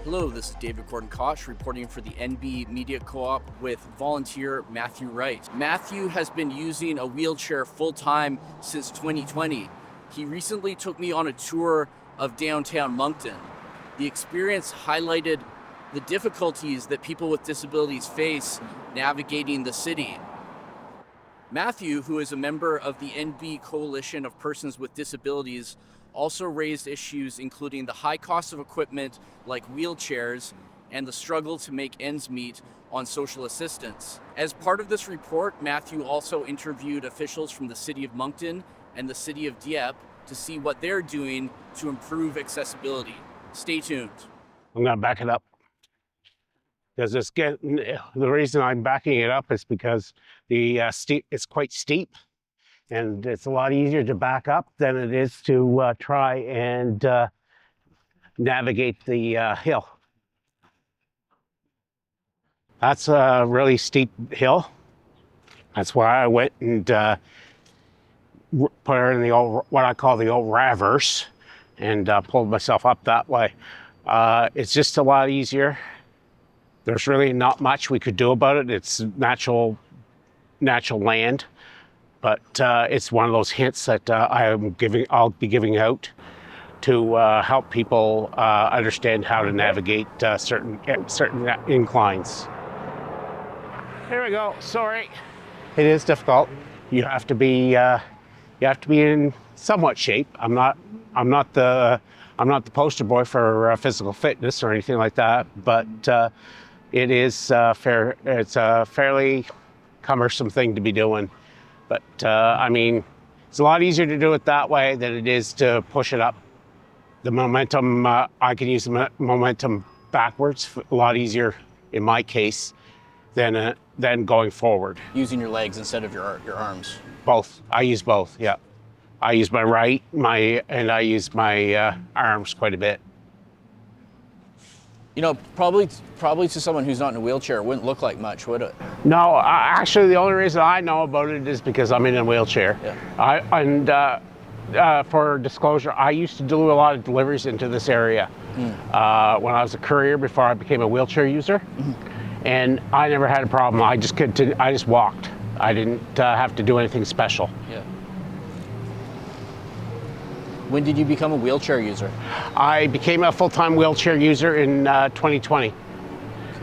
Hello, this is David Gordon Koch reporting for the NB Media Co-op with volunteer Matthew Wright. Matthew has been using a wheelchair full-time since 2020. He recently took me on a tour of downtown Moncton. The experience highlighted the difficulties that people with disabilities face navigating the city. Matthew, who is a member of the NB Coalition of Persons with Disabilities, also raised issues including the high cost of equipment like wheelchairs and the struggle to make ends meet on social assistance. As part of this report, Matthew also interviewed officials from the City of Moncton and the City of Dieppe to see what they're doing to improve accessibility. Stay tuned. I'm going to back it up because the reason I'm backing it up is because it's quite steep. And it's a lot easier to back up than it is to try and navigate the hill. That's a really steep hill. That's why I went and put her in the old, what I call the old reverse, and pulled myself up that way. It's just a lot easier. There's really not much we could do about it. It's natural land. But it's one of those hints that I'll be giving out to help people understand how to navigate certain inclines. Here we go. Sorry, it is difficult. You have to be in somewhat shape. I'm not the poster boy for physical fitness or anything like that. But it is It's a fairly cumbersome thing to be doing. But I mean, it's a lot easier to do it that way than it is to push it up. The momentum, I can use the momentum backwards a lot easier in my case than going forward. Using your legs instead of your arms. Both. I use both. Yeah. I use my right, and I use my arms quite a bit. You know, probably to someone who's not in a wheelchair, it wouldn't look like much, would it? No, actually, the only reason I know about it is because I'm in a wheelchair. Yeah. For disclosure, I used to do a lot of deliveries into this area when I was a courier before I became a wheelchair user, and I never had a problem. I just walked. I didn't have to do anything special. Yeah. When did you become a wheelchair user? I became a full-time wheelchair user in 2020.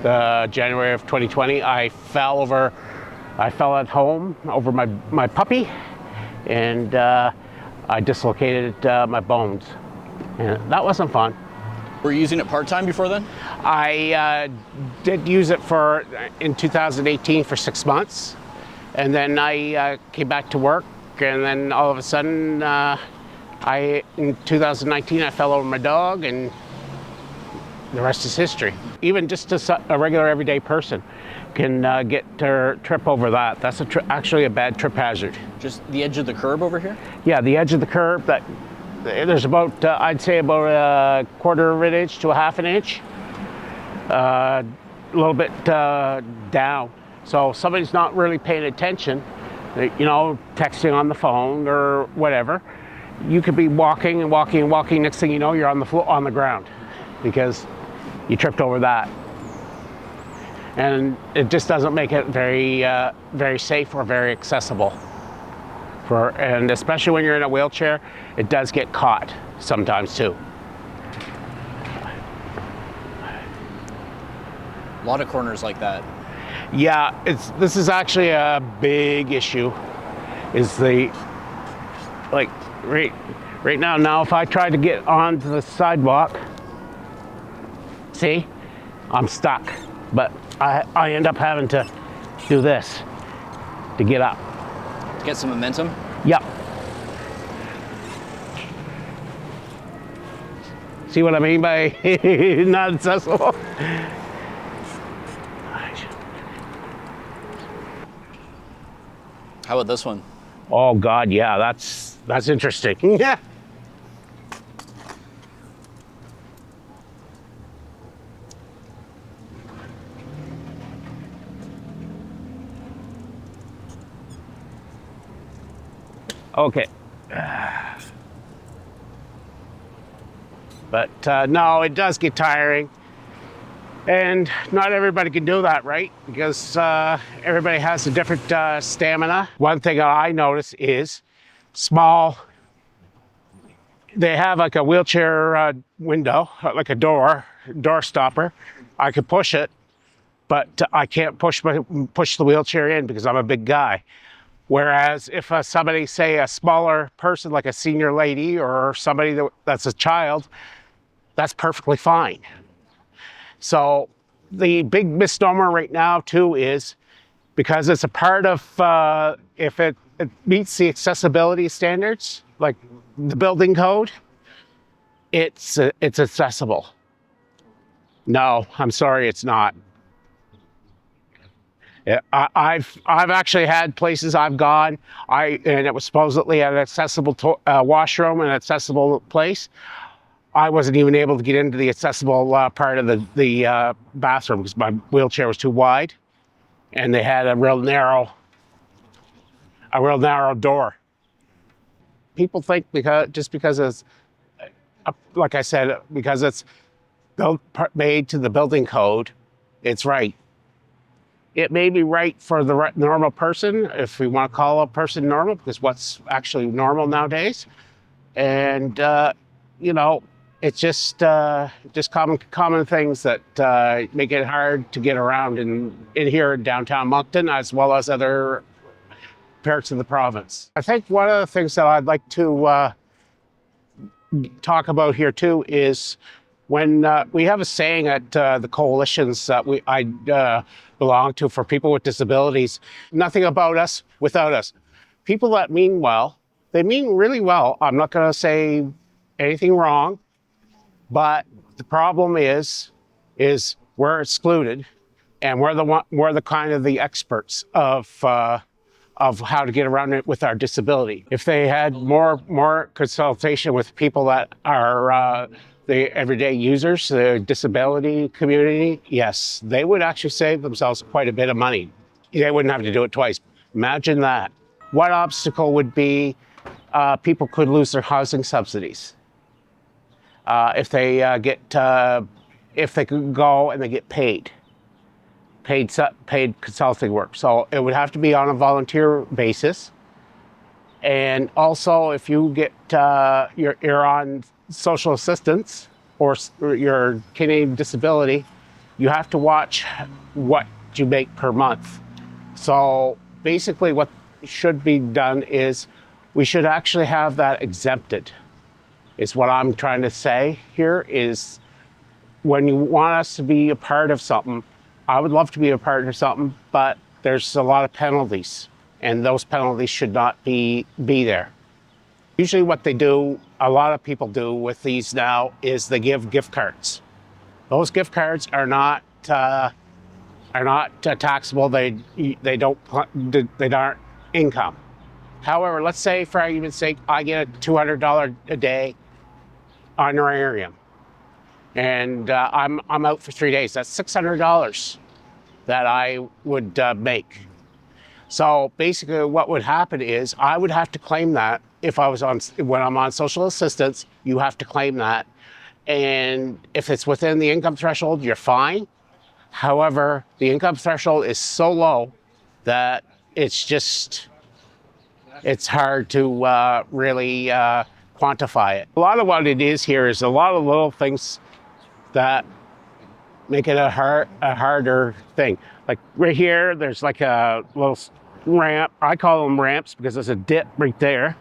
January of 2020, I fell at home over my puppy, and I dislocated my bones. And that wasn't fun. Were you using it part-time before then? I did use it in 2018 for 6 months, and then I came back to work, and then all of a sudden, in 2019, I fell over my dog, and the rest is history. Even just a regular everyday person can trip over that. That's actually a bad trip hazard. Just the edge of the curb over here? Yeah, the edge of the curb. There's about, I'd say about a quarter of an inch to a half an inch. A little bit down. So if somebody's not really paying attention, texting on the phone or whatever, you could be walking and walking and walking. Next thing you know, you're on the ground because you tripped over that. And it just doesn't make it very safe or very accessible. And especially when you're in a wheelchair, it does get caught sometimes too. A lot of corners like that. Yeah, this is actually a big issue. Right now, if I try to get onto the sidewalk, see, I'm stuck. But I end up having to do this to get up. To get some momentum? Yep. See what I mean by not accessible? How about this one? Oh God, yeah, that's interesting. Yeah. Okay. But no, it does get tiring. And not everybody can do that, right? Because everybody has a different stamina. One thing I notice is they have like a wheelchair window, like a door stopper. I could push it, but I can't push the wheelchair in because I'm a big guy. Whereas if somebody, say a smaller person, like a senior lady or somebody that's a child, that's perfectly fine. So the big misnomer right now too is because it's a part of, if it meets the accessibility standards, like the building code, it's accessible. No, I'm sorry, it's not. Yeah, I've actually had places I've gone, and it was supposedly an accessible washroom and accessible place. I wasn't even able to get into the accessible part of the bathroom because my wheelchair was too wide, and they had a real narrow door. People think because it's, like I said, because it's made to the building code, it's right. It may be right for the normal person, if we want to call a person normal, because what's actually normal nowadays, and it's just common things that make it hard to get around in here in downtown Moncton, as well as other parts of the province. I think one of the things that I'd like to talk about here too is when we have a saying at the coalitions that I belong to for people with disabilities, nothing about us without us. People that mean well, they mean really well. I'm not going to say anything wrong, but the problem is we're excluded, and we're the kind of the experts of how to get around it with our disability. If they had more consultation with people that are the everyday users, the disability community, yes, they would actually save themselves quite a bit of money. They wouldn't have to do it twice. Imagine that. One obstacle would be people could lose their housing subsidies if they could go and they get paid consulting work. So it would have to be on a volunteer basis. And also, if you get you're on social assistance or your Canadian disability, you have to watch what you make per month. So basically, what should be done is we should actually have that exempted. Is what I'm trying to say here is when you want us to be a part of something, I would love to be a part of something, but there's a lot of penalties, and those penalties should not be there. Usually what they do, a lot of people do with these now, is they give gift cards. Those gift cards are not taxable. They aren't income. However, let's say for argument's sake, I get a $200 a day honorarium, and I'm out for 3 days. That's $600 that I would make. So basically what would happen is I would have to claim that when I'm on social assistance, you have to claim that. And if it's within the income threshold, you're fine. However, the income threshold is so low that it's hard to really quantify it. A lot of what it is here is a lot of little things that make it a harder thing. Like right here, there's like a little ramp. I call them ramps because there's a dip right there.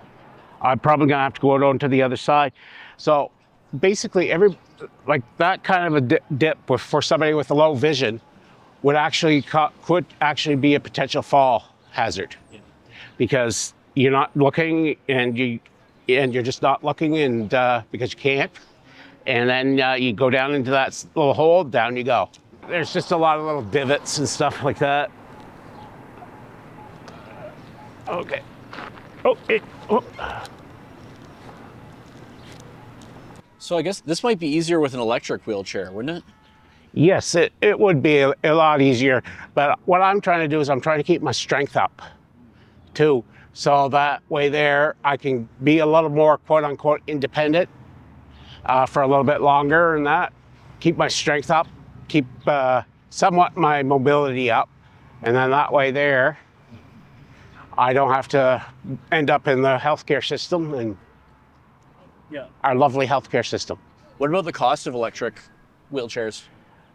I'm probably gonna have to go down to the other side. So basically like that kind of a dip for somebody with a low vision could actually be a potential fall hazard, because you're not looking and you're just not looking, and because you can't. And then you go down into that little hole, down you go. There's just a lot of little divots and stuff like that. Okay. Oh. So I guess this might be easier with an electric wheelchair, wouldn't it? Yes, it would be a lot easier. But what I'm trying to do is I'm trying to keep my strength up too. So that way there, I can be a little more quote unquote independent for a little bit longer, and that keep my strength up, keep somewhat my mobility up. And then that way there, I don't have to end up in the healthcare system and our lovely healthcare system. What about the cost of electric wheelchairs?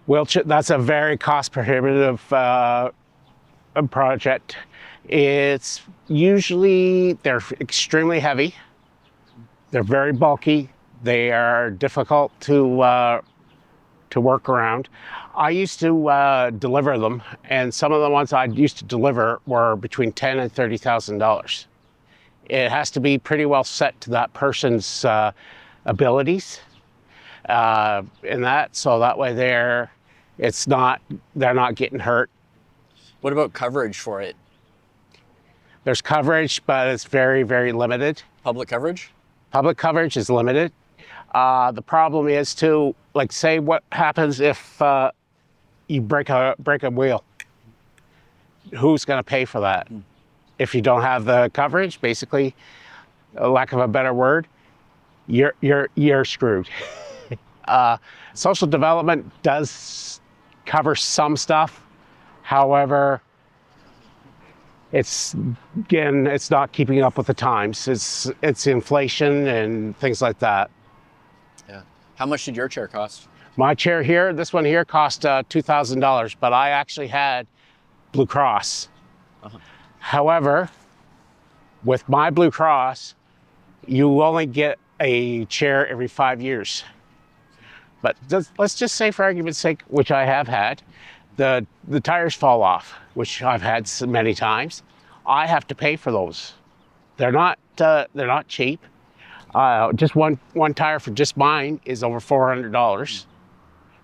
Wheelchair, that's a very cost prohibitive project. It's usually, they're extremely heavy. They're very bulky. They are difficult to work around. I used to deliver them, and some of the ones I used to deliver were between $10,000 and $30,000. It has to be pretty well set to that person's abilities, and that, so that way they're not getting hurt. What about coverage for it? There's coverage, but it's very, very limited. Public coverage? Public coverage is limited. The problem is too, like, say what happens if you break a wheel? Who's going to pay for that? If you don't have the coverage, basically, lack of a better word, you're screwed. Social development does cover some stuff. However, it's not keeping up with the times. It's inflation and things like that. Yeah. How much did your chair cost? My chair here, this one here, cost $2,000, but I actually had Blue Cross. Uh-huh. However, with my Blue Cross, you only get a chair every 5 years. But let's just say, for argument's sake, which I have had, the tires fall off, which I've had so many times. I have to pay for those. They're not cheap. Just one tire for just mine is over $400.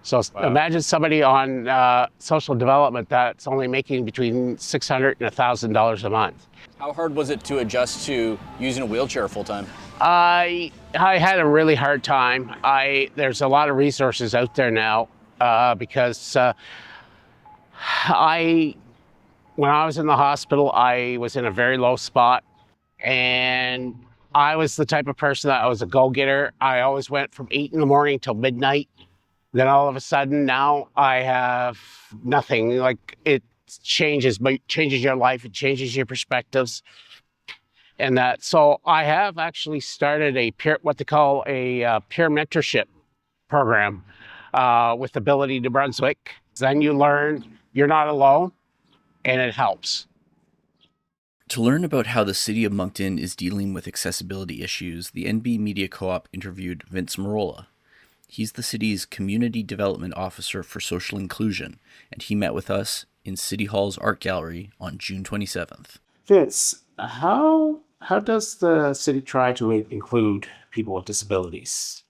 So wow. Imagine somebody on social development that's only making between $600 and $1,000 a month. How hard was it to adjust to using a wheelchair full time? I had a really hard time. There's a lot of resources out there now because when I was in the hospital, I was in a very low spot, and I was the type of person that I was a go-getter. I always went from 8 in the morning till midnight. Then all of a sudden now I have nothing. Like, it changes your life. It changes your perspectives. And that, so I have actually started what they call a peer mentorship program with Ability New Brunswick. Then you learn you're not alone, and it helps. To learn about how the City of Moncton is dealing with accessibility issues, the NB Media Co-op interviewed Vince Marola. He's the city's Community Development Officer for Social Inclusion, and he met with us in City Hall's Art Gallery on June 27th. Vince, how does the city try to include people with disabilities?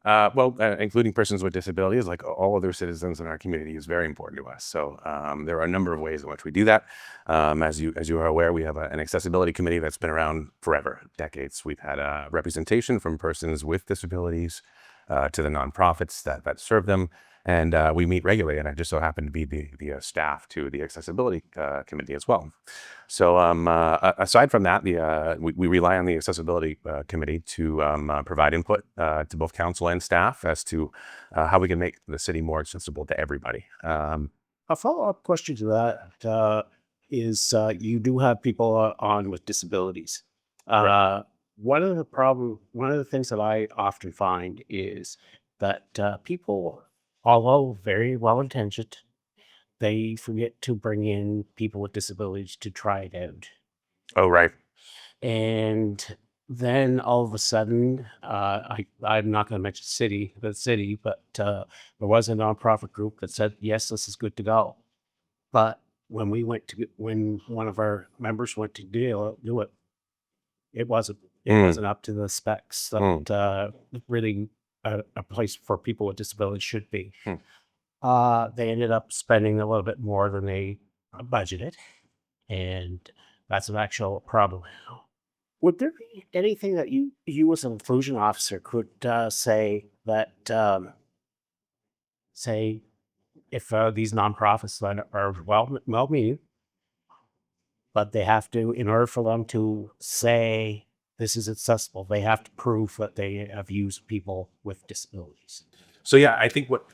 Including persons with disabilities, like all other citizens in our community, is very important to us. So there are a number of ways in which we do that. As you are aware, we have an accessibility committee that's been around forever, decades. We've had representation from persons with disabilities to the nonprofits that serve them. And we meet regularly, and I just so happen to be the staff to the accessibility committee as well. So aside from that, we rely on the accessibility committee to provide input to both council and staff as to how we can make the city more accessible to everybody. A follow-up question to that is you do have people on with disabilities. Right. One of the things that I often find is that people, although very well-intentioned, they forget to bring in people with disabilities to try it out. Oh, right. And then all of a sudden, I'm not going to mention the city, but there was a nonprofit group that said, yes, this is good to go. But when one of our members went to do it, it wasn't up to the specs that really a place for people with disabilities should be. They ended up spending a little bit more than they budgeted, and that's an actual problem. Would there be anything that you as an inclusion officer could say that, say, if these nonprofits that are well-meaning, but they have to, in order for them to say this is accessible, they have to prove that they have used people with disabilities? So yeah, I think what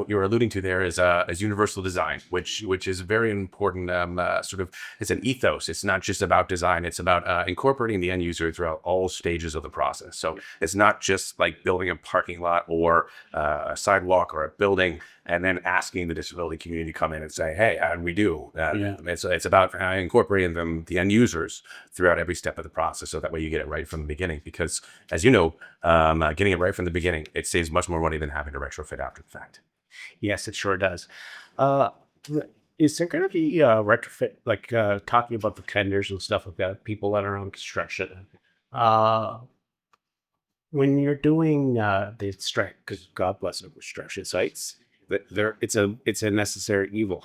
you're alluding to there is universal design, which is very important. Sort of, it's an ethos. It's not just about design. It's about incorporating the end user throughout all stages of the process. So it's not just like building a parking lot or a sidewalk or a building, and then asking the disability community to come in and say, "Hey, how do we do?" It's about incorporating the end users throughout every step of the process, so that way you get it right from the beginning. Because, as you know, getting it right from the beginning, it saves much more money than having to retrofit after the fact. Yes, it sure does. Uh, is there going to be retrofit, like talking about the tenders and stuff like that, people that are on construction? Uh, when you're doing the strike, because God bless them, construction sites, that there it's a necessary evil.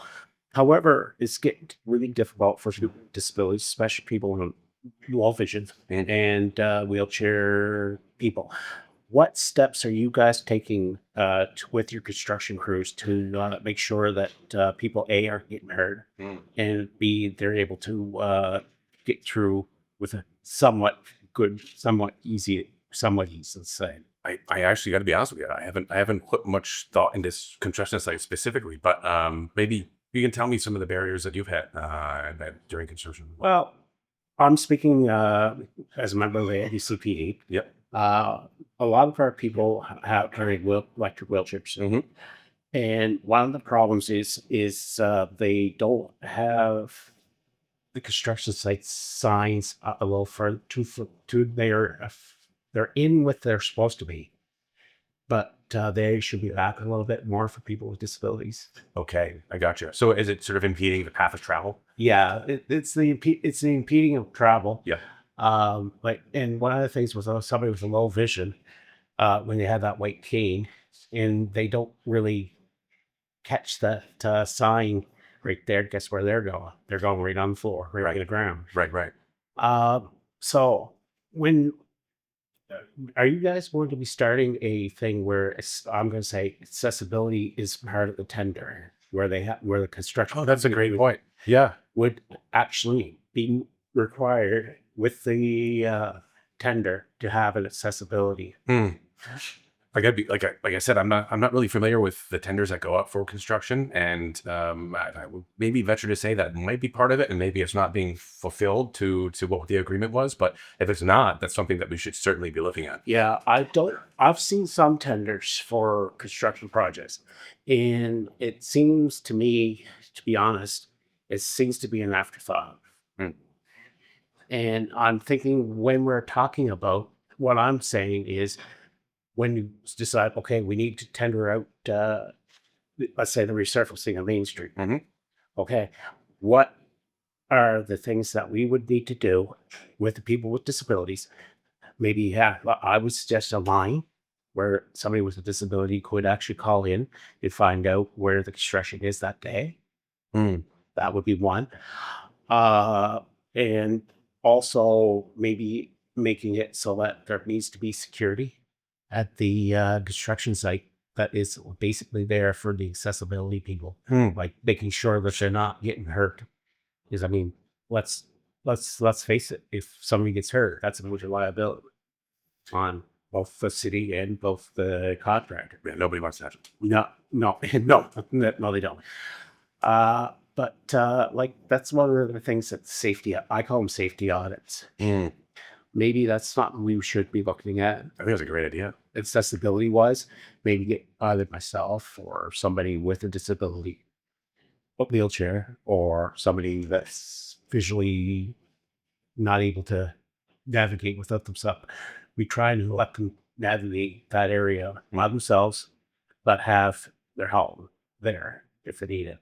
However, it's getting really difficult for people with disabilities, especially people with low vision and wheelchair people. What steps are you guys taking with your construction crews to make sure that people A aren't getting hurt and B they're able to get through with a somewhat good, somewhat easy, let's say. I actually got to be honest with you. I haven't put much thought into construction sites specifically, but maybe you can tell me some of the barriers that you've had during construction. Well, I'm speaking as a member of the ADCPD. Yep. A lot of our people have electric wheelchairs. And one of the problems is they don't have the construction site signs a little further they're in what they're supposed to be, but they should be back a little bit more for people with disabilities. Okay, I got you. So is it sort of impeding the path of travel? Yeah, it's the impeding of travel. Yeah. And one of the things with somebody with a low vision, when they have that white cane and they don't really catch that sign right there, guess where they're going? They're going right on the floor, right on the ground. Right. So when are you guys going to be starting a thing where I'm going to say accessibility is part of the tender, where where the construction? Oh, that's a great point. Yeah. Would actually be required with the tender to have an accessibility. I gotta be like I said, I'm not really familiar with the tenders that go up for construction, and I would maybe venture to say that might be part of it, and maybe it's not being fulfilled to what the agreement was. But if it's not, that's something that we should certainly be looking at. Yeah, I've seen some tenders for construction projects, and it seems to me, to be honest, it seems to be an afterthought. And I'm thinking when we're talking about what I'm saying is when you decide, okay, we need to tender out, let's say the resurfacing of Main Street. Okay, what are the things that we would need to do with the people with disabilities? Maybe I would suggest a line where somebody with a disability could actually call in and find out where the construction is that day. That would be one. And also maybe making it so that there needs to be security at the construction site that is basically there for the accessibility people, like making sure that they're not getting hurt. Because I mean, let's face it, if somebody gets hurt, that's a major liability on both the city and both the contractor. Yeah, nobody wants that. No, they don't. But like that's one of the things that I call them safety audits. Maybe that's something we should be looking at. I think that's a great idea. Accessibility wise, maybe get either myself or somebody with a disability, a wheelchair, or somebody that's visually not able to navigate without themselves. We try to let them navigate that area by themselves, but have their help there if they need it.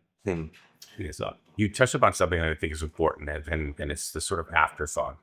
So you touched upon something that I think is important, and it's the sort of afterthought.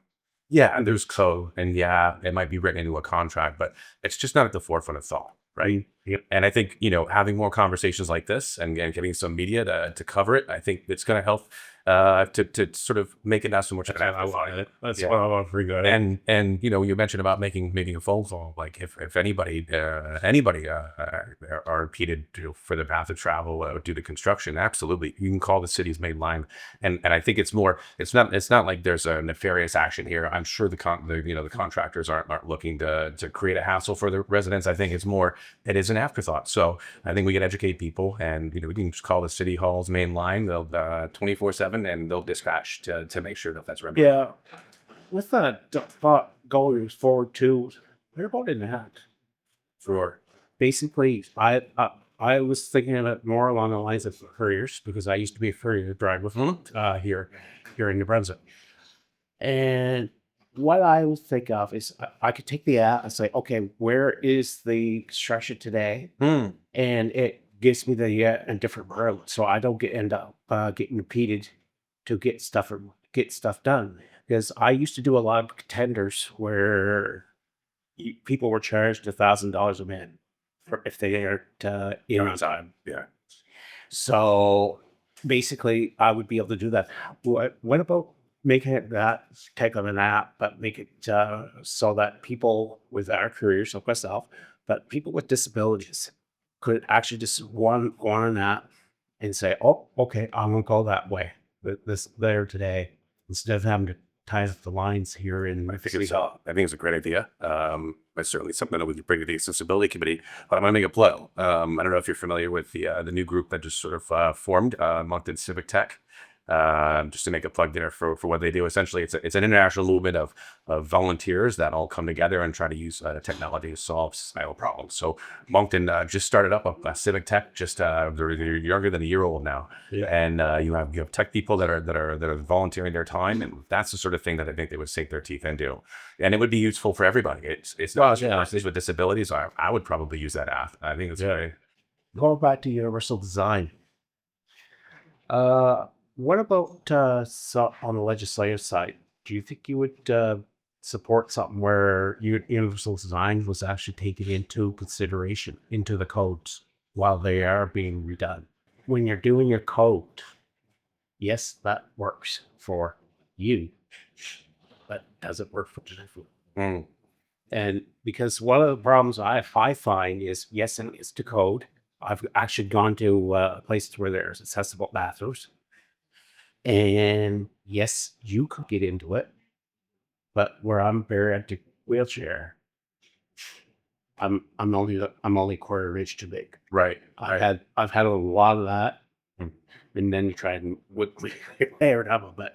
Yeah, and there's code, and yeah, it might be written into a contract, but it's just not at the forefront of thought, right? Yep. And I think, having more conversations like this and getting some media to cover it, I think it's going to help to sort of make it not so much. That's what I want for you. And you mentioned about making a phone call. Like if anybody are impeded for the path of travel due to construction, absolutely, you can call the city's main line. And I think it's more. It's not like there's a nefarious action here. I'm sure the contractors aren't looking to create a hassle for the residents. I think it's more. It is an an afterthought. So I think we can educate people, and we can just call the city hall's main line. They'll 24/7, and they'll dispatch to make sure that that's remedied. Yeah. With that thought going forward too, what about in that? For Basically, I was thinking of it more along the lines of couriers because I used to be a courier driver here in New Brunswick. And what I would think of is I could take the app and say, okay, where is the construction today? And it gives me the a different route, so I don't end up getting impeded to get stuff done. Because I used to do a lot of tenders where people were charged $1,000 a man for if they aren't in on time. Yeah. So basically, I would be able to do that. What about making it that type of an app, but make it so that people with our careers, like myself, but people with disabilities could actually just go on an app and say, "Oh, okay, I'm gonna go that way, this there today," instead of having to tie up the lines here in I think City Hall. it's a great idea. It's certainly something that we could bring to the accessibility committee. But I'm going to make a plug. I don't know if you're familiar with the new group that just sort of formed, Moncton Civic Tech. Just to make a plug there for what they do. Essentially, it's an international movement of volunteers that all come together and try to use technology to solve societal problems. So Moncton just started up a civic tech. Just they're younger than a year old now, and you have tech people that are volunteering their time, and that's the sort of thing that I think they would sink their teeth into, and it would be useful for everybody. It's not just persons with disabilities. I would probably use that app. I think it's very. Going back to universal design. What about on the legislative side? Do you think you would support something where universal design was actually taken into consideration into the codes while they are being redone? When you're doing your code, yes, that works for you, but does it work for people? And because one of the problems I find is, yes, and it's to code. I've actually gone to places where there's accessible bathrooms. And yes, you could get into it, but where I'm very into wheelchair, I'm only a quarter inch too big. Right. I've had a lot of that, and then you try and tear it up a bit.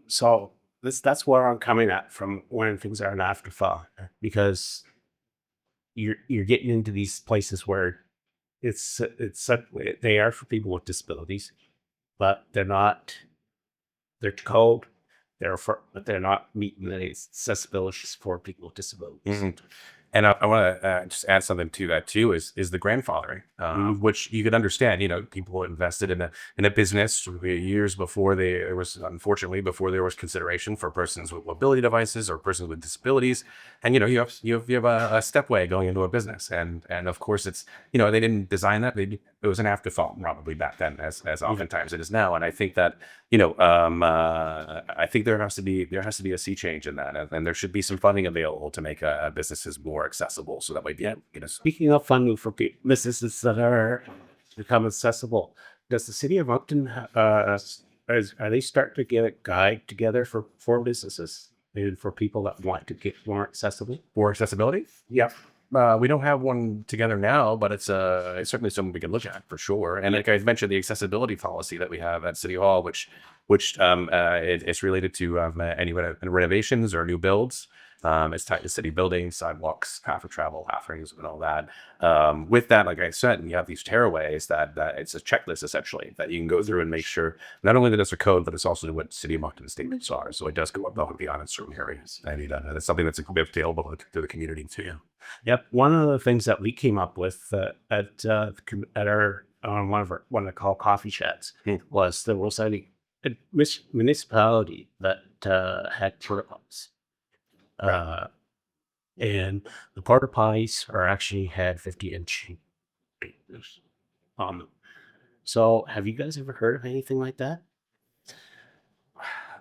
So that's where I'm coming at from when things are an afterthought, because you're getting into these places where they are for people with disabilities. But they're cold, but they're not meeting the accessibility for people with disabilities. And I want to just add something to that too, is the grandfathering, which you could understand. People invested in a business years before there was consideration for persons with mobility devices or persons with disabilities, and you have a stepway going into a business, and of course it's they didn't design that. It was an afterthought probably back then, as oftentimes it is now. And I think that I think there has to be a sea change in that, and there should be some funding available to make businesses more accessible, so that way Speaking of funding for businesses that are become accessible, does the city of Moncton are they starting to get a guide together for businesses and for people that want to get more accessible? for accessibility. Yeah. We don't have one together now, but it's certainly something we can look at for sure. And like I mentioned, the accessibility policy that we have at City Hall, which it's related to any renovations or new builds. It's tied to city buildings, sidewalks, half for travel, half rings, and all that. With that, like I said, you have these tearaways that it's a checklist essentially that you can go through and make sure not only that it's a code, but it's also what City of Moncton statements are. So it does go above and beyond in certain areas. And that's something that's available to the community too. Yep. One of the things that we came up with at our one of the call coffee chats was there was a municipality that had porta potties. And the porta potties actually had 50-inch on them. So have you guys ever heard of anything like that?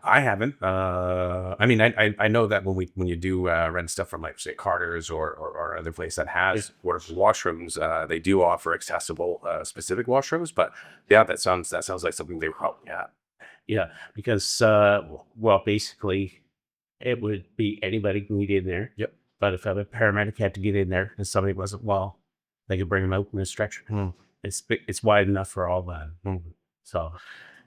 I haven't. I mean, I know that when you do rent stuff from like say Carter's or other place that has washrooms, they do offer accessible specific washrooms. But yeah, that sounds like something they probably have. Yeah, because basically, it would be anybody can get in there. Yep. But if a paramedic had to get in there and somebody wasn't well, They could bring them out in a stretcher. Hmm. It's wide enough for all that. So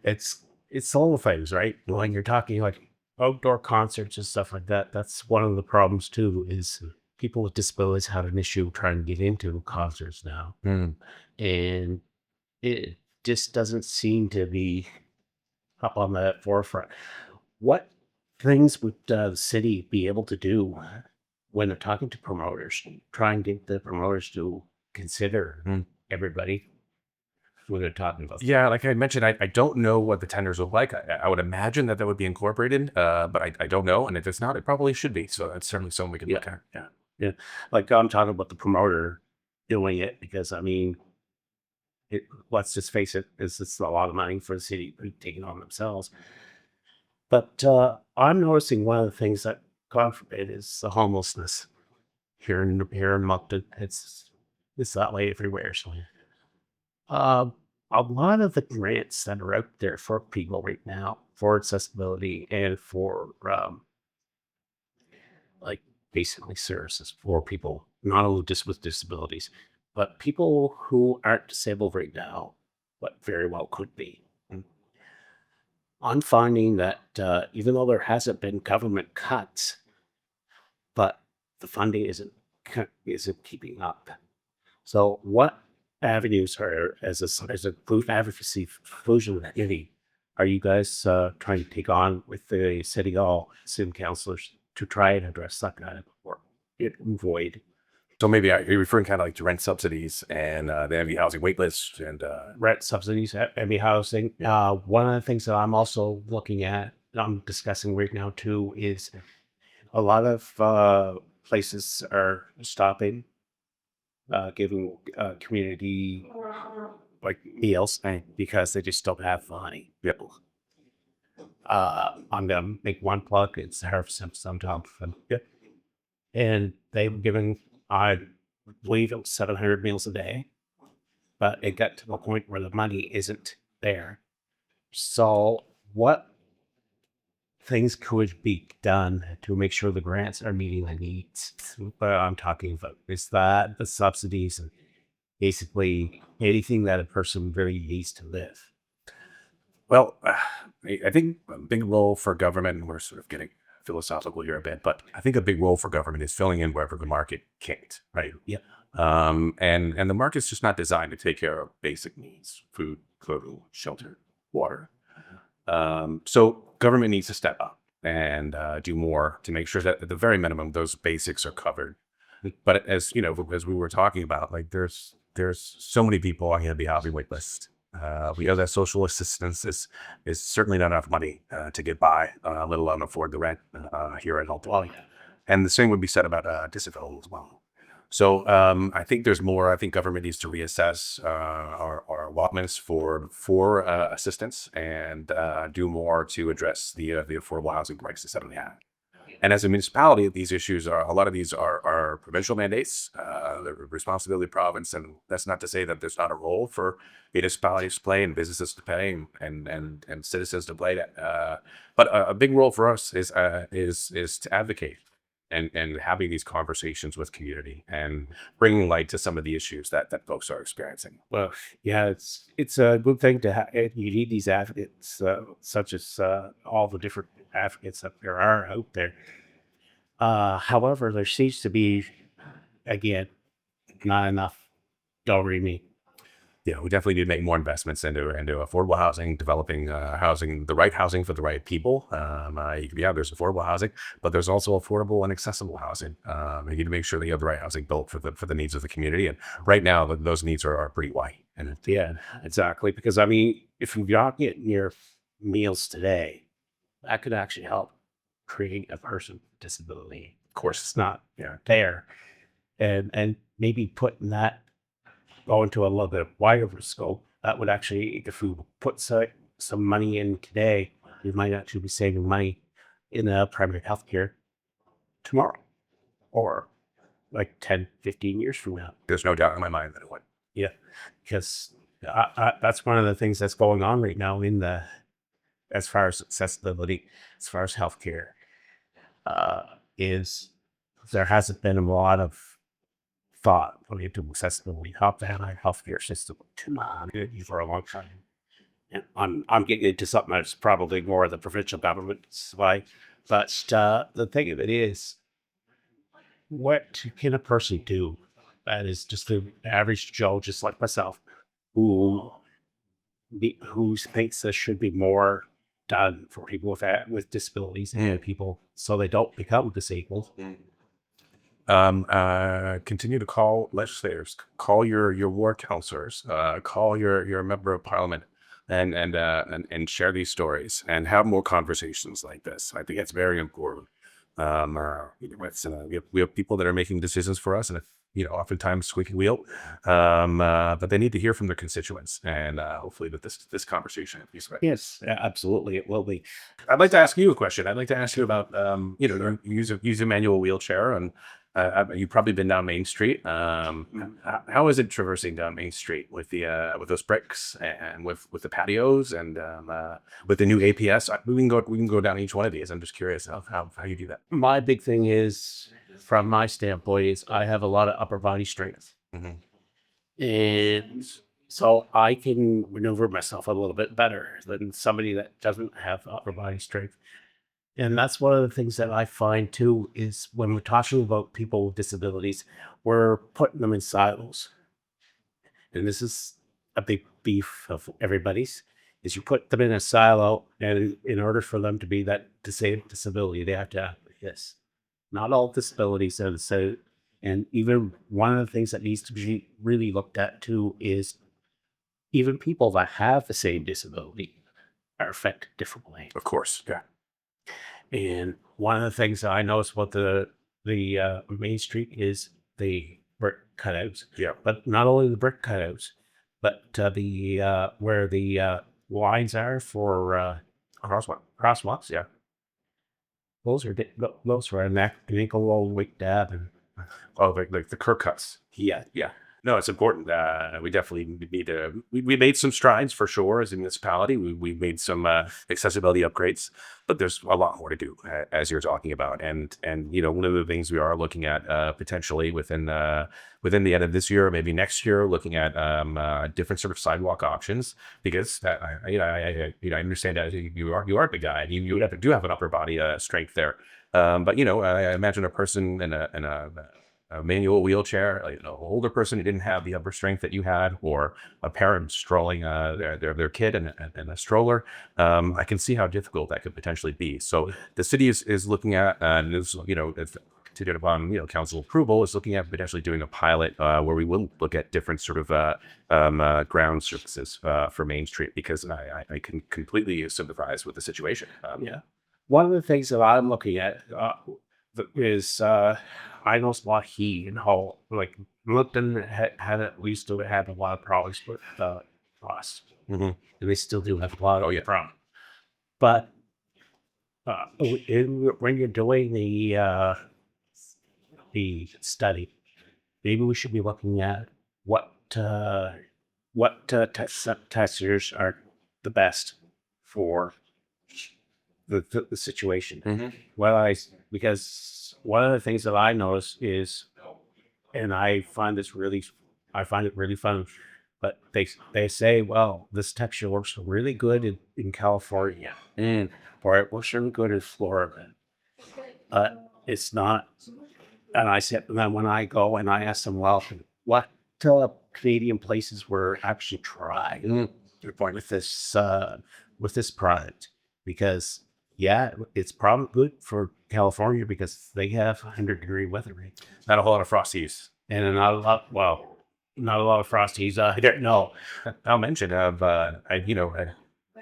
it's all the things, right? When you're talking like outdoor concerts and stuff like that, that's one of the problems too, is people with disabilities have an issue trying to get into concerts now. Hmm. And it just doesn't seem to be up on the forefront. What things would the city be able to do when they're talking to promoters, try and get the promoters to consider Hmm. everybody when they're talking about? Yeah, like I mentioned, I don't know what the tenders look like. I would imagine that would be incorporated, but I don't know. And if it's not, it probably should be. So that's certainly something we can look at. Yeah. Yeah, like I'm talking about the promoter doing it because I mean, let's just face it, it's a lot of money for the city taking on themselves. But I'm noticing one of the things that, God forbid, is the homelessness here in Moncton. It's that way everywhere. So, uh, a lot of the grants that are out there for people right now for accessibility and for like basically services for people not only just with disabilities, but people who aren't disabled right now, but very well could be. I'm finding that even though there hasn't been government cuts, but the funding isn't keeping up. So, what avenues are as a group advocacy inclusion committee are you guys trying to take on with the city hall, city councilors to try and address that kind of void? So maybe you're referring kind of like to rent subsidies and the MV housing wait list and Rent subsidies, MB housing. One of the things that I'm also looking at, and I'm discussing right now too, is a lot of places are stopping giving community like meals because they just don't have money. yep. I'm gonna make one plug. It's Harvest sometimes, and they were giving, I believe, it was 700 meals a day, but it got to the point where the money isn't there. So, what things could be done to make sure the grants are meeting the needs? What I'm talking about is that the subsidies and basically anything that a person really needs to live. Well, I think a big role for government, and we're sort of getting philosophical here a bit, but I think a big role for government is filling in wherever the market can't, right? Yep. And the market's just not designed to take care of basic needs: food, clothing, shelter, water. So government needs to step up and do more to make sure that at the very minimum those basics are covered. But as you know, as we were talking about, like there's so many people on the housing wait list. We know that social assistance is certainly not enough money to get by, let alone afford the rent here at Moncton. Well, yeah. And the same would be said about disabilities as well. So I think there's more. I think government needs to reassess our allotments for assistance and do more to address the affordable housing crisis that we have. And as a municipality, these issues are a lot of these are provincial mandates, the responsibility of province, and that's not to say that there's not a role for municipalities to play and businesses to play and citizens to play. But a big role for us is to advocate and having these conversations with community and bringing light to some of the issues that folks are experiencing. Well, yeah, it's a good thing to have. You need these advocates, such as all the different advocates that there are out there. However, there seems to be, again, not enough. Don't read me. Yeah, we definitely need to make more investments into affordable housing, developing housing, the right housing for the right people. Yeah, there's affordable housing, but there's also affordable and accessible housing. You need to make sure that you have the right housing built for the needs of the community. And right now, those needs are pretty wide. And Yeah, exactly. Because I mean, if you're not getting your meals today, that could actually help create a person with disability. Of course, it's not there, and maybe putting that go into a little bit wider scope. That would actually, if we put some money in today, you might actually be saving money in primary healthcare tomorrow, or like 10, 15 years from now. there's no doubt in my mind that it would. Yeah, because that's one of the things that's going on right now as far as accessibility, as far as healthcare, is there hasn't been a lot of thought put into accessibility, how bad our healthcare system for a long time. And I'm getting into something that's probably more the provincial government's way. But the thing of it is, what can a person do that is just the average Joe, just like myself, who who thinks there should be more done for people with disabilities and people so they don't become disabled? Continue to call legislators, call your ward councillors, call your member of parliament, and share these stories and have more conversations like this. I think it's very important. We have people that are making decisions for us, and oftentimes squeaky wheel, but they need to hear from their constituents, and hopefully that this conversation is right. Yes, absolutely, it will be. I'd like to ask you a question. I'd like to ask you about, you use a manual wheelchair, and you've probably been down Main Street. How is it traversing down Main Street with with those bricks and with the patios and with the new APS? We can go down each one of these. I'm just curious how you do that. My big thing is, from my standpoint, is I have a lot of upper body strength. And so I can maneuver myself a little bit better than somebody that doesn't have upper body strength. And that's one of the things that I find too, is when we're talking about people with disabilities, we're putting them in silos. And this is a big beef of everybody's, is you put them in a silo, and in order for them to be that disability, they have to have this. Not all disabilities are the same. And even one of the things that needs to be really looked at too is even people that have the same disability are affected differently. Of course, yeah. And one of the things that I noticed about the Main Street is the brick cutouts. Yeah. But not only the brick cutouts, but the where the lines are for crosswalks. Yeah. Those are an ankle all week dab, and Oh, like the curb cuts. yeah, No, it's important. We definitely need to. We made some strides for sure as a municipality. We made some accessibility upgrades, but there's a lot more to do, as you're talking about. And one of the things we are looking at potentially within the end of this year, or maybe next year, looking at different sort of sidewalk options, because I understand that you are a big guy and you do have an upper body strength there. But I imagine a person in a manual wheelchair, an older person who didn't have the upper strength that you had, or a parent strolling their kid in a stroller. I can see how difficult that could potentially be. So the city is looking at, and is contingent upon council approval, is looking at potentially doing a pilot where we will look at different sort of ground surfaces for Main Street, because I can completely sympathize with the situation. yeah. One of the things that I'm looking at is I noticed a lot of heat and how, like, Moncton we used to have a lot of problems with frost, and they still do have a lot of problems. But when you're doing the study, maybe we should be looking at what testers are the best for the situation. Because one of the things that I notice is, and I find it really fun, but they say, well, this texture works really good in California, or it works really good in Florida. It's not. And I said, and then when I go and I ask them, well, what Canadian places were actually tried with this product? Because it's probably good for California because they have 100-degree weather rate. Not a whole lot of frosties. And not a lot of frosties. I don't know. I'll mention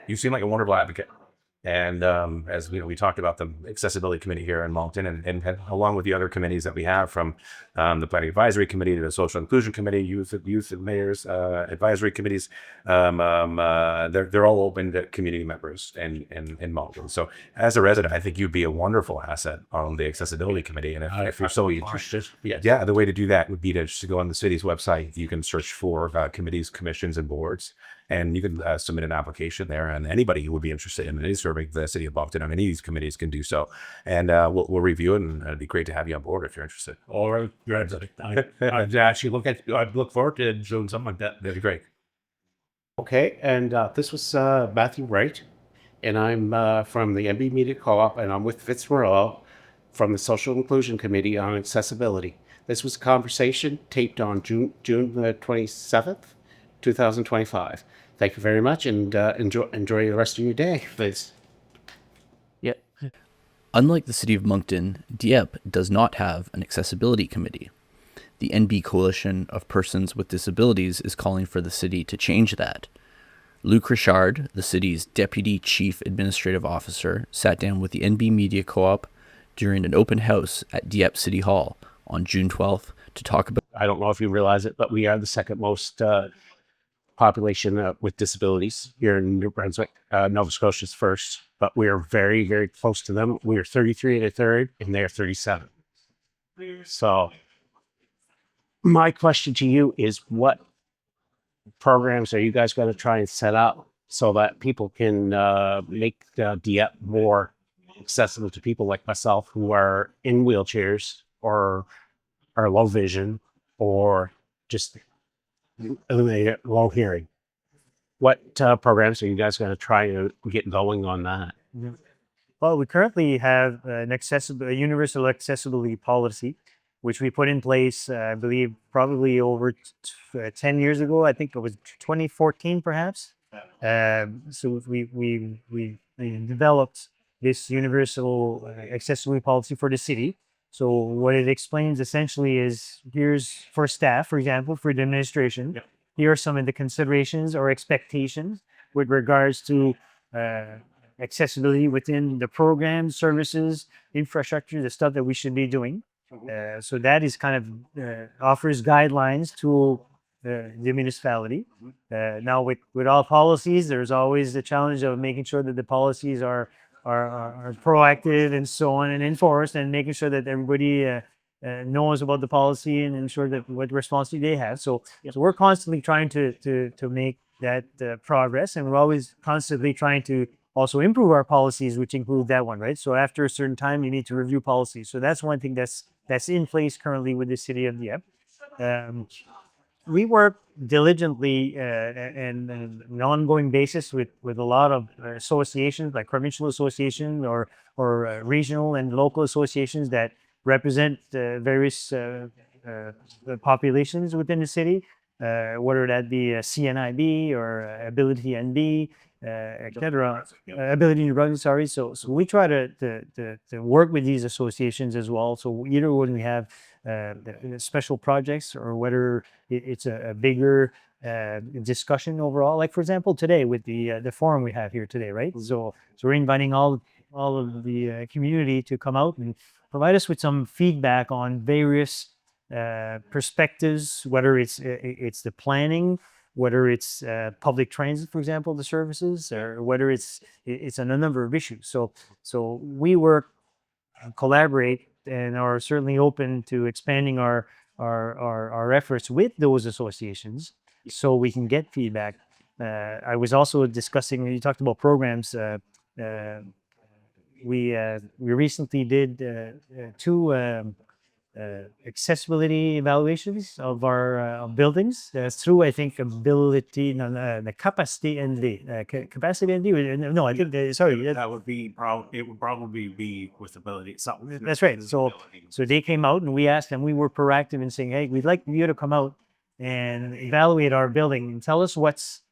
you seem like a wonderful advocate. And as we talked about the accessibility committee here in Moncton, and along with the other committees that we have, from the planning advisory committee to the social inclusion committee, youth and mayors advisory committees, they're all open to community members in Moncton. So as a resident, I think you'd be a wonderful asset on the accessibility committee. And if you're so interested, the way to do that would be to just go on the city's website. You can search for committees, commissions, and boards. And you can submit an application there, and anybody who would be interested in serving the city of Moncton on any of these committees can do so. And we'll review it, and it'd be great to have you on board if you're interested. Or I'd actually I'd look forward to doing something like that. That'd be great. Okay, and this was Matthew Wright, and I'm from the NB Media Co-op, and I'm with Fitzgerald from the Social Inclusion Committee on Accessibility. This was a conversation taped on June the 27th, 2025. Thank you very much, and enjoy the rest of your day, please. Yep. Unlike the city of Moncton, Dieppe does not have an accessibility committee. The NB Coalition of Persons with Disabilities is calling for the city to change that. Luc Richard, the city's Deputy Chief Administrative Officer, sat down with the NB Media Co-op during an open house at Dieppe City Hall on June 12th to talk about... I don't know if you realize it, but we are the second most population with disabilities here in New Brunswick. Nova Scotia's first, but we are very, very close to them. We are 33 and a third, and they are 37. So my question to you is, what programs are you guys going to try and set up so that people can make Dieppe more accessible to people like myself who are in wheelchairs or are low vision or just eliminate low hearing? What programs are you guys going to try to get going on that? Well, we currently have a universal accessibility policy, which we put in place, I believe, probably over 10 years ago. I think it was 2014, perhaps. So we developed this universal accessibility policy for the city. So what it explains essentially is, here's for staff, for example, for the administration, Yep. Here are some of the considerations or expectations with regards to accessibility within the programs, services, infrastructure, the stuff that we should be doing. So that is kind of offers guidelines to the municipality. Now with all policies, there's always the challenge of making sure that the policies are proactive and so on and enforced, and making sure that everybody knows about the policy and ensure that what responsibility they have. So we're constantly trying to make that progress, and we're always constantly trying to also improve our policies, which include that one, right? So after a certain time, you need to review policies. So that's one thing that's in place currently with the city of Dieppe. We work diligently and on an ongoing basis with a lot of associations, like provincial associations or regional and local associations that represent various populations within the city, whether that be CNIB or Ability NB, etc. Ability New Brunswick, sorry. So we try to work with these associations as well. So either when we have the special projects, or whether it's a bigger discussion overall, like for example today with the forum we have here today, right? So we're inviting all of the community to come out and provide us with some feedback on various perspectives, whether it's the planning, whether it's public transit, for example, the services, or whether it's on a number of issues. So we work and collaborate and are certainly open to expanding our efforts with those associations so we can get feedback. I was also discussing, you talked about programs. We recently did two accessibility evaluations of our buildings through, I think, the capacity and the capacity and no, I think sorry, That would be it would probably be with ability itself. that's right. So they came out and we asked them. We were proactive in saying, hey, we'd like you to come out and evaluate our building and tell us what's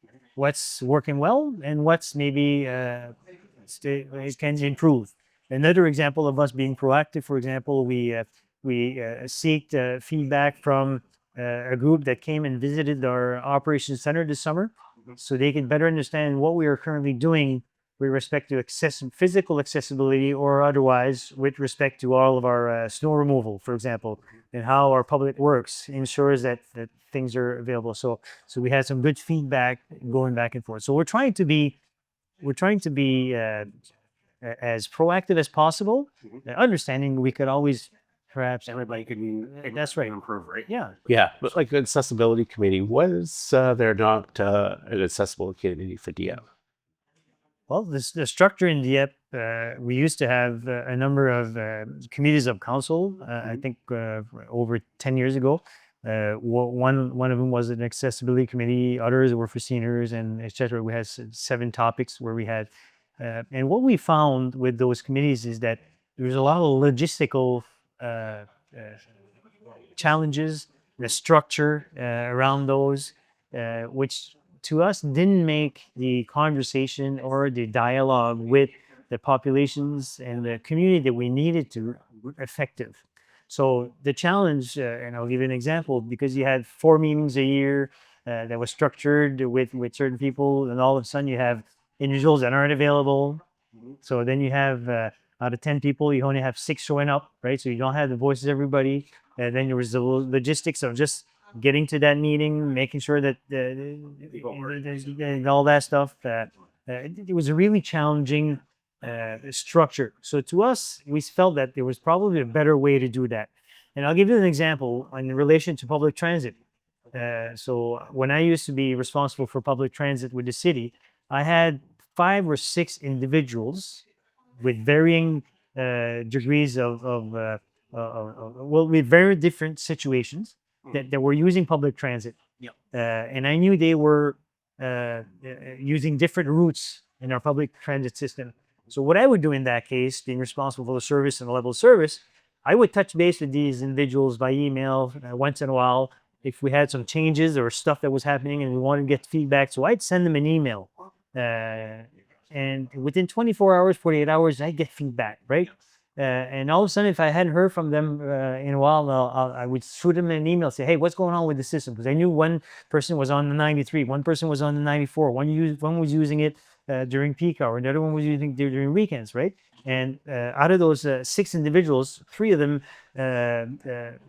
working well and what's maybe can improve. Another example of us being proactive, for example, we seeked feedback from a group that came and visited our operations center this summer, so they can better understand what we are currently doing with respect to physical accessibility or otherwise with respect to all of our snow removal, for example, and how our public works ensures that things are available. So we had some good feedback going back and forth. So we're trying to be as proactive as possible, understanding we could always perhaps. Everybody can. That's right. Improve, right? Yeah. Yeah, but like the accessibility committee, was there not an accessible committee for Dieppe? Well, the structure in Dieppe, we used to have a number of committees of council. I think over 10 years ago, one of them was an accessibility committee. Others were for seniors and etc. We had 7 topics where we had, and what we found with those committees is that there was a lot of logistical uh, challenges, the structure around those, which to us didn't make the conversation or the dialogue with the populations and the community that we needed to effective. So the challenge, and I'll give you an example, because you had 4 meetings a year that was structured with certain people, and all of a sudden you have individuals that aren't available. So then you have out of 10 people, you only have 6 showing up, right? So you don't have the voices of everybody. And then there was the logistics of just getting to that meeting, making sure that and all that stuff. It was a really challenging structure. So to us, we felt that there was probably a better way to do that. And I'll give you an example in relation to public transit. So when I used to be responsible for public transit with the city, I had 5 or 6 individuals with varying degrees well, with very different situations that were using public transit. Yep. And I knew they were using different routes in our public transit system. So what I would do in that case, being responsible for the service and the level of service, I would touch base with these individuals by email once in a while if we had some changes or stuff that was happening and we wanted to get feedback. So I'd send them an email. And within 24 hours, 48 hours, I get feedback, right? And all of a sudden, if I hadn't heard from them in a while, I would shoot them an email, say, hey, what's going on with the system? Because I knew one person was on the 93, one person was on the 94, one was using it during peak hour, and the other one was using it during weekends, right? And out of those 6 individuals, 3 of them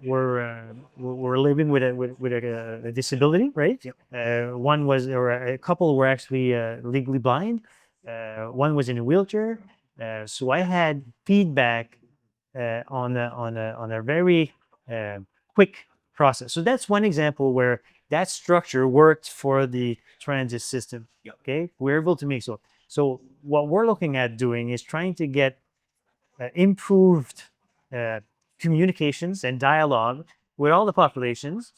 were living with a disability, right? Yep. One was, or a couple were actually legally blind. One was in a wheelchair. So I had feedback on a very quick process. So that's one example where that structure worked for the transit system. Okay, we're able to make so. So what we're looking at doing is trying to get improved communications and dialogue with all the populations.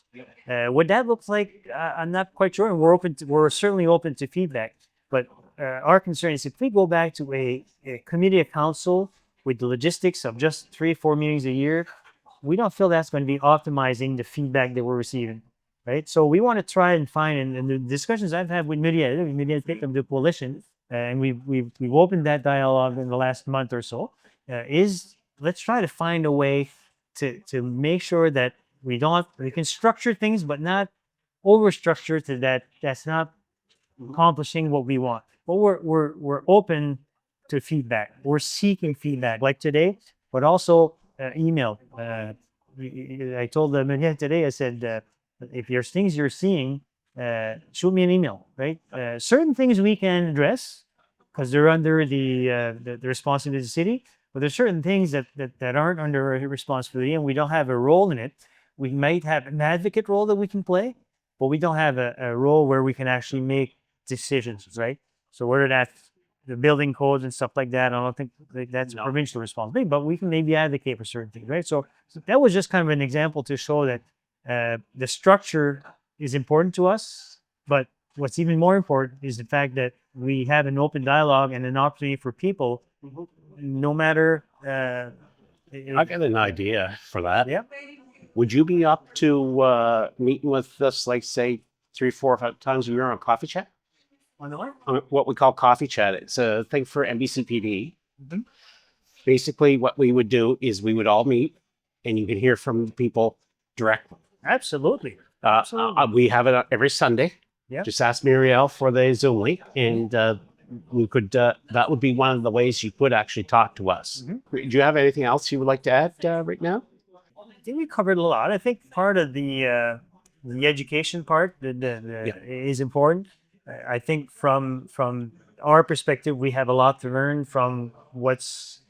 What that looks like, I'm not quite sure. And we're certainly open to feedback. But our concern is if we go back to a committee of council with the logistics of just 3 or 4 meetings a year, we don't feel that's going to be optimizing the feedback that we're receiving, right? So we want to try and find, and the discussions I've had with media of the coalition, and we've opened that dialogue in the last month or so, is let's try to find a way to make sure that we can structure things, but not over structure to that's not accomplishing what we want. But we're open to feedback. We're seeking feedback, like today, but also email. I told them today. I said, if there's things you're seeing, shoot me an email. Right? Certain things we can address because they're under the responsibility of the city. But there's certain things that aren't under our responsibility, and we don't have a role in it. We might have an advocate role that we can play, but we don't have a role where we can actually make decisions, right? So whether that's the building codes and stuff like that, I don't think that's provincial responsibility, but we can maybe advocate for certain things, right? So that was just kind of an example to show that the structure is important to us, but what's even more important is the fact that we have an open dialogue and an opportunity for people, no matter. I got an idea for that. Yeah. Would you be up to meeting with us, like say 3, 4, 5 times a year on a coffee chat? On the what? What we call coffee chat. It's a thing for NBCPD. Mhm. Basically, what we would do is we would all meet, and you can hear from the people directly. Absolutely. Absolutely. We have it every Sunday. Yeah. Just ask Muriel for the Zoom link, and we could. That would be one of the ways you could actually talk to us. Do you have anything else you would like to add right now? I think we covered a lot. I think part of the education part is important. I think from our perspective, we have a lot to learn from what's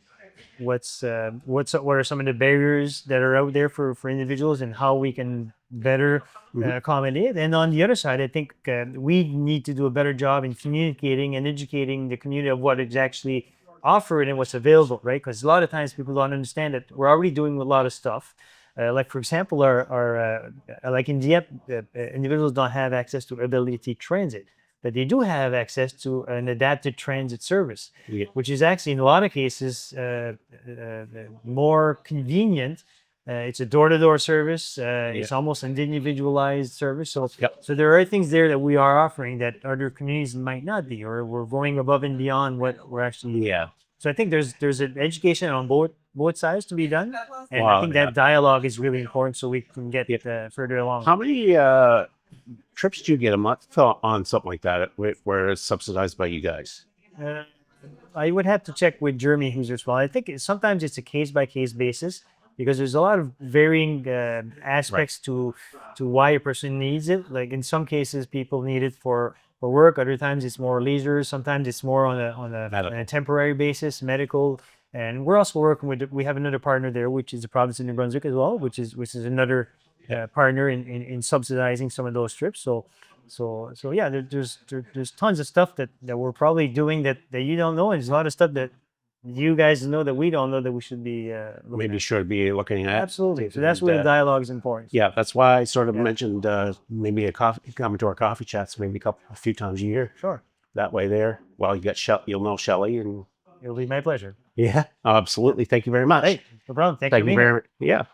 what are some of the barriers that are out there for individuals and how we can better accommodate. And on the other side, I think we need to do a better job in communicating and educating the community of what is actually offered and what's available, right? Because a lot of times people don't understand that we're already doing a lot of stuff. Like for example, like in Dieppe, individuals don't have access to ability transit, but they do have access to an adapted transit service, which is actually in a lot of cases more convenient. It's a door-to-door service. It's almost an individualized service. So, so there are things there that we are offering that other communities might not be, or we're going above and beyond what we're actually. So I think there's an education on both sides to be done, and I think that dialogue is really important so we can get further along. How many trips do you get a month on something like that where it's subsidized by you guys? I would have to check with Jeremy who's responsible. I think sometimes it's a case-by-case basis because there's a lot of varying aspects to why a person needs it. Like in some cases, people need it for work. Other times it's more leisure. Sometimes it's more on a temporary basis, medical. And we're also working with, we have another partner there, which is the province of New Brunswick as well, which is another partner in subsidizing some of those trips. So yeah, there's tons of stuff that we're probably doing that you don't know. And there's a lot of stuff that you guys know that we don't know that we should be maybe should be looking at. Absolutely. So that's where the dialogue is important. Yeah, that's why I sort of mentioned maybe coming to our coffee chats maybe a few times a year. Sure. That way there. Well, you'll know Shelley, and it'll be my pleasure. Yeah, absolutely. Thank you very much. Hey, no problem. Thank you very much. Yeah.